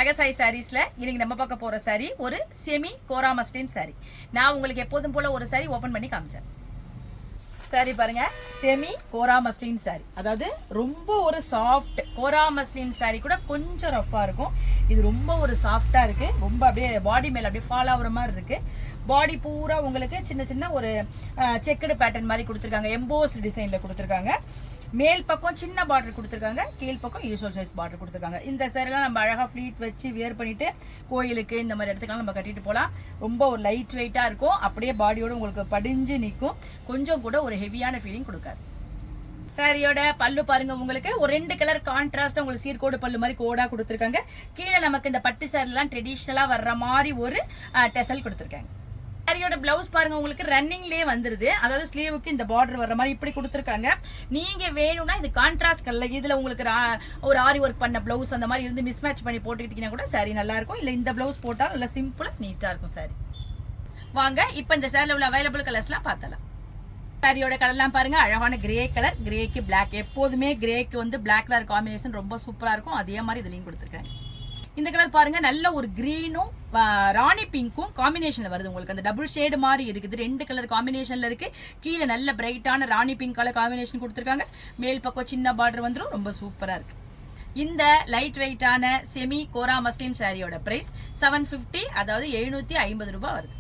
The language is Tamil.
அழகசாய் சாரீஸ்ல இன்னைக்கு நம்ம பார்க்க போற சாரி ஒரு செமி கோரா மஸ்லின் சாரி. நான் உங்களுக்கு எப்போதும் போல ஒரு சாரி ஓபன் பண்ணி காமிச்சேன். சாரி பாருங்க, செமி கோரா மஸ்லின் சாரி. அதாவது ரொம்ப ஒரு சாஃப்ட் கோரா மஸ்லின் சாரி கூட கொஞ்சம் ரஃபா இருக்கும். இது ரொம்ப ஒரு சாஃப்டா இருக்கு. ரொம்ப அப்படியே பாடி மேல அப்படியே ஃபால் ஆகுற மாதிரி இருக்கு. பாடி பூரா உங்களுக்கு சின்ன சின்ன ஒரு செக்குடு பேட்டர்ன் மாதிரி கொடுத்துருக்காங்க. எம்போஸ்ட் டிசைன்ல கொடுத்துருக்காங்க. மேல் பக்கம் சின்ன பார்டர் கொடுத்துருக்காங்க, கீழ் பக்கம் யூஸ்வல் சைஸ் பார்டர் கொடுத்துருக்காங்க. இந்த சேரீலாம் நம்ம அழகா ஃப்ளீட் வச்சு வியர் பண்ணிட்டு கோயிலுக்கு இந்த மாதிரி இடத்துக்குலாம் நம்ம கட்டிட்டு போகலாம். ரொம்ப ஒரு லைட் வெயிட்டா இருக்கும். அப்படியே பாடியோட உங்களுக்கு படிஞ்சு நிற்கும். கொஞ்சம் கூட ஒரு ஹெவியான ஃபீலிங் கொடுக்காது. சாரியோட பல்லு பாருங்க, உங்களுக்கு ஒரு 2 கலர் கான்ட்ராஸ்ட் உங்களுக்கு சீர்கோடு பல்லு மாதிரி கோடா கொடுத்துருக்காங்க. கீழே நமக்கு இந்த பட்டு சாரிலாம் ட்ரெடிஷ்னலா வர்ற மாதிரி ஒரு டெசல் கொடுத்துருக்காங்க. சாரியோட பிளவுஸ் பாருங்க, உங்களுக்கு ரன்னிங்லயே வந்துருது. அதாவது ஸ்லீவுக்கு இந்த பார்டர் வர்ற மாதிரி இப்படி கொடுத்துருக்காங்க. நீங்க வேணும்னா இது கான்ட்ராஸ்ட் கலர், இதுல உங்களுக்கு ஒரு ஆரி ஒர்க் பண்ண பிளவுஸ் அந்த மாதிரி இருந்து மிஸ் மேட்ச் பண்ணி போட்டுக்கிட்டீங்கன்னா கூட சாரி நல்லா இருக்கும். இல்ல இந்த பிளவுஸ் போட்டா நல்லா சிம்பிளா நீட்டா இருக்கும் சாரி. வாங்க இப்ப இந்த சாரில உள்ள அவைலபிள் கலர்ஸ்லாம் பார்த்தலாம். சாரியோட கலர்லாம் பாருங்க, அழகான கிரே கலர், கிரேக்கு பிளாக். எப்போதுமே கிரேக்கு வந்து பிளாக் கலர் காம்பினேஷன் ரொம்ப சூப்பரா இருக்கும். அதே மாதிரி இதுலயும் கொடுத்துருக்கேன். இந்த கலர் பாருங்க, நல்ல ஒரு கிரீனும் ராணி பிங்க்கும் காம்பினேஷன்ல வருது. உங்களுக்கு அந்த டபுள் ஷேடு மாதிரி இருக்குது. 2 கலர் காம்பினேஷன்ல இருக்கு. கீழே நல்ல பிரைட்டான ராணி பிங்க் கலர் காம்பினேஷன் கொடுத்துருக்காங்க. மேல் பக்கம் சின்ன பார்டர் வந்துடும். ரொம்ப சூப்பரா இருக்கு. இந்த லைட் வெயிட்டான செமி கோரா மஸ்லின் சாரியோட பிரைஸ் 750, அதாவது 750 ரூபாய் வருது.